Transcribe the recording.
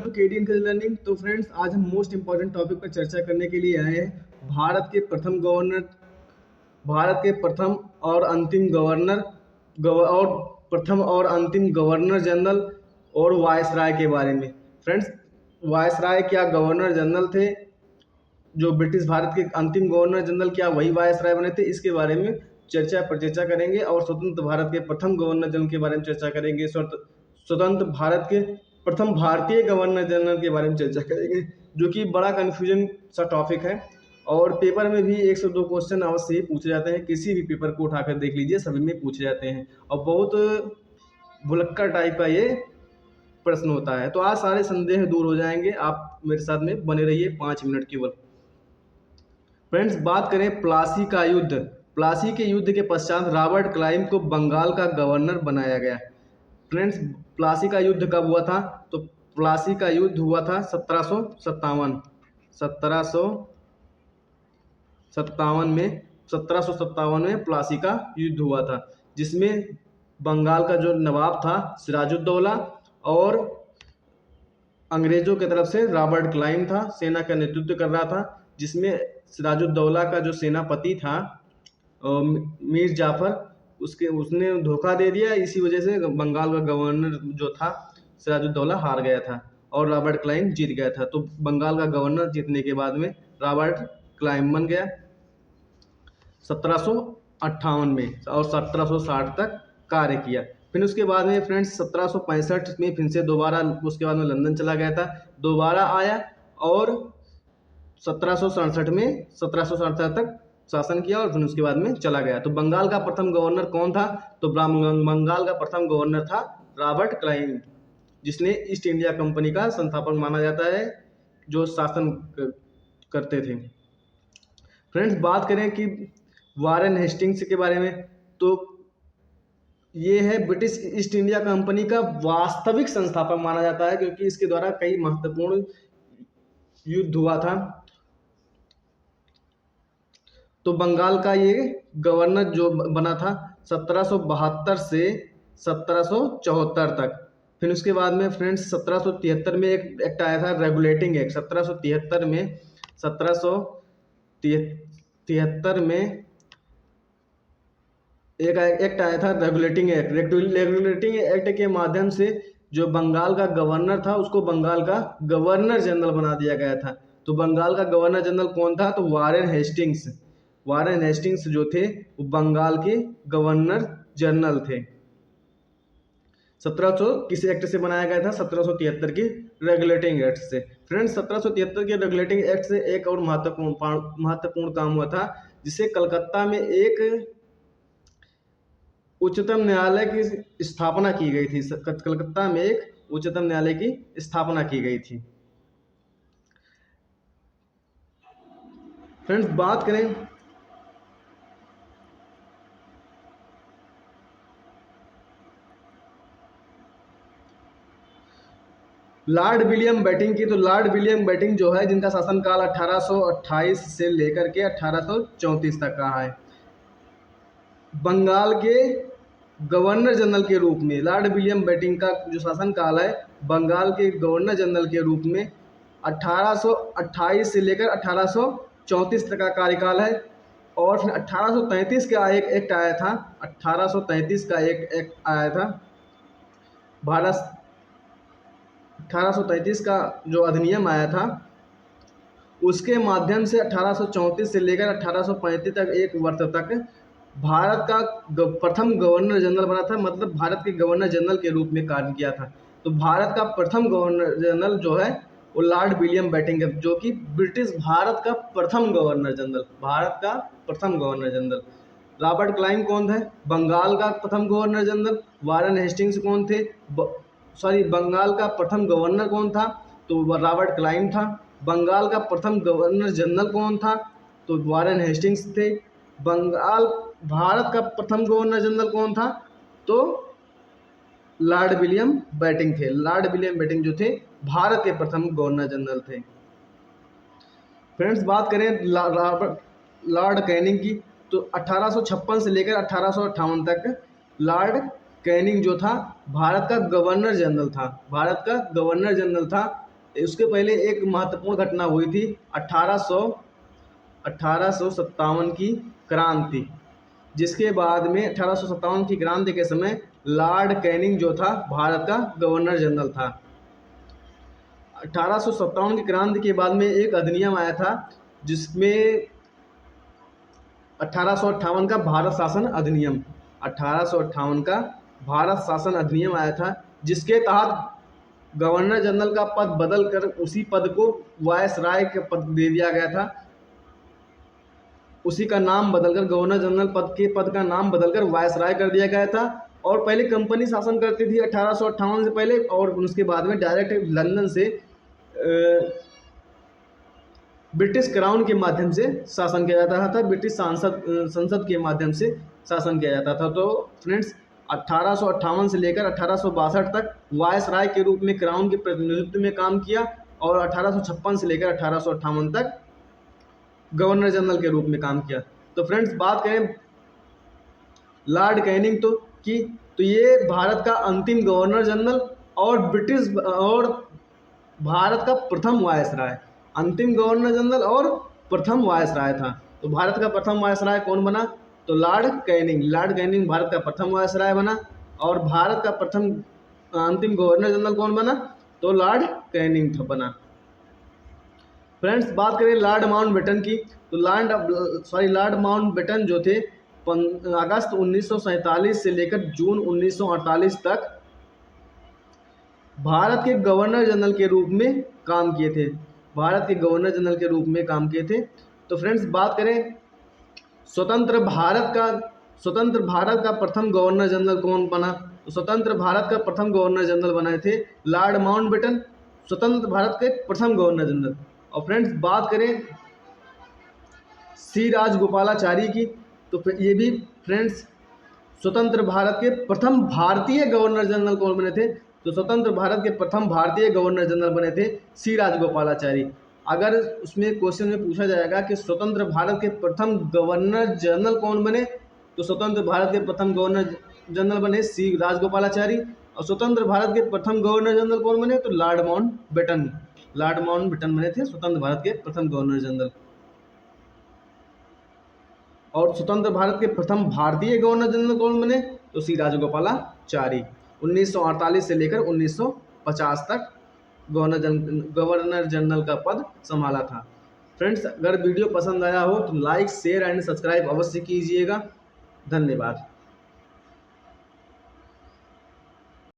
To KD English learning. तो friends, आज हम मोस्ट इंपॉर्टेंट टॉपिक पर चर्चा करने के लिए आए हैं। भारत के प्रथम और अंतिम और प्रथम और अंतिम गवर्नर जनरल और वायसराय के बारे में। फ्रेंड्स, वायसराय क्या गवर्नर जनरल थे? जो ब्रिटिश भारत के अंतिम गवर्नर जनरल क्या वही वायसराय बने थे? इसके बारे में चर्चा करेंगे। और स्वतंत्र भारत के प्रथम गवर्नर जनरल के बारे में चर्चा करेंगे। स्वतंत्र भारत के प्रथम भारतीय गवर्नर जनरल के बारे में चर्चा करेंगे, जो कि बड़ा कन्फ्यूजन सा टॉपिक है। और पेपर में भी 1 से 2 क्वेश्चन अवश्य ही पूछे जाते हैं। किसी भी पेपर को उठाकर देख लीजिए, सभी में पूछे जाते हैं और बहुत भुलक्कड़ टाइप का ये प्रश्न होता है। तो आज सारे संदेह दूर हो जाएंगे। आप मेरे साथ में बने रहिए 5 मिनट केवल। फ्रेंड्स, बात करें प्लासी का युद्ध। प्लासी के युद्ध के पश्चात रॉबर्ट क्लाइव को बंगाल का गवर्नर बनाया गया। फ्रेंड्स, प्लासी का युद्ध कब हुआ था? तो प्लासी का युद्ध हुआ था 1757 में प्लासी का युद्ध हुआ था, जिसमें बंगाल का जो नवाब था सिराजुद्दौला और अंग्रेजों की तरफ से रॉबर्ट क्लाइव था, सेना का नेतृत्व कर रहा था। जिसमें सिराजुद्दौला का जो सेनापति था मीर जाफर, उसने धोखा दे दिया। इसी वजह से बंगाल का गवर्नर जो था सिराजुद्दौला हार गया था और रॉबर्ट क्लाइव जीत गया था। तो बंगाल का गवर्नर जीतने के बाद में रॉबर्ट क्लाइव बन गया 1758 में और 1760 तक कार्य किया। फिर उसके बाद में फ्रेंड्स 1765 में फिर से दोबारा उसके बाद में लंदन चला गया था, दोबारा आया और 1767 तक शासन किया और फिर उसके बाद में चला गया। तो बंगाल का प्रथम गवर्नर कौन था? तो बंगाल का प्रथम गवर्नर था रॉबर्ट क्लाइव, जिसने ईस्ट इंडिया कंपनी का संस्थापक माना जाता है, जो शासन करते थे। फ्रेंड्स, बात करें कि वारेन हेस्टिंग्स के बारे में, तो ये है ब्रिटिश ईस्ट इंडिया कंपनी का वास्तविक संस्थापक माना जाता है, क्योंकि इसके द्वारा कई महत्वपूर्ण युद्ध हुआ था। तो बंगाल का ये गवर्नर जो बना था 1772 से 1774 तक। फिर उसके बाद में फ्रेंड्स 1773 में एक एक्ट आया था, रेगुलेटिंग एक्ट। 1773 में एक एक्ट आया था, रेगुलेटिंग एक्ट। रेगुलेटिंग एक्ट के माध्यम से जो बंगाल का गवर्नर था उसको बंगाल का गवर्नर जनरल बना दिया गया था। तो बंगाल का गवर्नर जनरल कौन था? तो वारेन हेस्टिंग्स जो थे वो बंगाल के गवर्नर जनरल थे। 1700 किस एक्ट से बनाया गया था? 1773 की रेगुलेटिंग एक्ट से। फ्रेंड्स, 1773 के रेगुलेटिंग एक्ट से एक और महत्वपूर्ण काम हुआ था, जिसे कलकत्ता में एक उच्चतम न्यायालय की स्थापना की गई थी। कलकत्ता में एक उच्चतम न्यायालय की स्थापना की गई थी। फ्रेंड्स, बात करें लॉर्ड विलियम बेटिंग की, तो लॉर्ड विलियम बेटिंग जो है, जिनका शासनकाल 1828 से लेकर के 1834 तक का है, बंगाल के गवर्नर जनरल के रूप में लॉर्ड विलियम बेटिंग का जो शासनकाल है बंगाल के गवर्नर जनरल के रूप में 1828 से लेकर 1834 तक का कार्यकाल है। और फिर 1833 का एक एक्ट आया था, 1833 का एक एक्ट आया था भारत 1833 का जो अधिनियम आया था, उसके माध्यम से 1834 से लेकर 1835 तक एक वर्ष तक भारत का प्रथम गवर्नर जनरल बना था। मतलब भारत के गवर्नर जनरल के रूप में कार्य किया था। तो भारत का प्रथम गवर्नर जनरल जो है वो लॉर्ड विलियम बेटिंग है, जो कि ब्रिटिश भारत का प्रथम गवर्नर जनरल। रॉबर्ट क्लाइव कौन थे? बंगाल का प्रथम गवर्नर जनरल। वारेन हेस्टिंग्स कौन थे? बंगाल का प्रथम गवर्नर कौन था? तो रॉबर्ट क्लाइव था। बंगाल का प्रथम गवर्नर जनरल कौन था? तो वारेन हेस्टिंग्स थे। भारत का प्रथम गवर्नर जनरल कौन था? तो लॉर्ड विलियम बेटिंग थे। लॉर्ड विलियम बेटिंग जो थे भारत के प्रथम गवर्नर जनरल थे। फ्रेंड्स, बात करें लॉर्ड कैनिंग की, तो 1856 से लेकर 1858 तक लॉर्ड कैनिंग जो था भारत का गवर्नर जनरल था। उसके पहले एक महत्वपूर्ण घटना हुई थी 1857 की क्रांति, जिसके बाद में 1857 की क्रांति के समय लॉर्ड कैनिंग जो था भारत का गवर्नर जनरल था। 1857 की क्रांति के बाद में एक अधिनियम आया था जिसमें 1858 का भारत शासन अधिनियम 1858 का भारत शासन अधिनियम आया था, जिसके तहत गवर्नर जनरल का पद बदल कर उसी पद को वायसराय का पद दे दिया गया था। उसी का नाम बदलकर गवर्नर जनरल पद का नाम बदलकर वायसराय कर दिया गया था। और पहले कंपनी शासन करती थी 1858 से पहले, और उसके बाद में डायरेक्ट लंदन से ब्रिटिश क्राउन के माध्यम से शासन किया जाता था, ब्रिटिश संसद के माध्यम से शासन किया जाता था। तो फ्रेंड्स 1858 से लेकर 1862 तक वायसराय के रूप में क्राउन के प्रतिनिधित्व में काम किया, और 1856 से लेकर 1858 तक गवर्नर जनरल के रूप में काम किया। तो फ्रेंड्स बात करें लॉर्ड कैनिंग तो ये भारत का अंतिम गवर्नर जनरल और भारत का प्रथम वायसराय, अंतिम गवर्नर जनरल और प्रथम वायसराय था। तो भारत का प्रथम वायसराय कौन बना? तो लॉर्ड कैनिंग भारत का प्रथम वायसराय बना। और भारत का प्रथम अंतिम गवर्नर जनरल कौन बना? तो लॉर्ड कैनिंग बना। फ्रेंड्स बात करें लॉर्ड माउंटबेटन की, तो लॉर्ड माउंटबेटन जो थे अगस्त 1947 से लेकर जून 1948 तक भारत के गवर्नर जनरल के रूप में काम किए थे, भारत के गवर्नर जनरल के रूप में काम किए थे। तो फ्रेंड्स बात करें स्वतंत्र भारत का प्रथम गवर्नर जनरल कौन बना? तो स्वतंत्र भारत का प्रथम गवर्नर जनरल बनाए थे लॉर्ड माउंटबेटन, स्वतंत्र भारत के प्रथम गवर्नर जनरल। और फ्रेंड्स बात करें सी राजगोपालाचारी की, तो ये भी फ्रेंड्स स्वतंत्र भारत के प्रथम भारतीय गवर्नर जनरल कौन बने थे? तो स्वतंत्र भारत के प्रथम भारतीय गवर्नर जनरल बने थे सी राजगोपालाचारी। अगर उसमें क्वेश्चन में पूछा जाएगा कि स्वतंत्र भारत के प्रथम गवर्नर जनरल कौन बने, तो स्वतंत्र भारत के प्रथम गवर्नर जनरल बने सी राजगोपालाचारी। और स्वतंत्र भारत के प्रथम गवर्नर जनरल कौन बने? तो लॉर्ड माउंटबेटन बने थे स्वतंत्र भारत के प्रथम गवर्नर जनरल। और स्वतंत्र भारत के प्रथम भारतीय गवर्नर जनरल कौन बने? तो सी राजगोपालाचारी। 1948 से लेकर 1950 तक गवर्नर जनरल का पद संभाला था। फ्रेंड्स अगर वीडियो पसंद आया हो तो लाइक शेयर एंड सब्सक्राइब अवश्य कीजिएगा। धन्यवाद।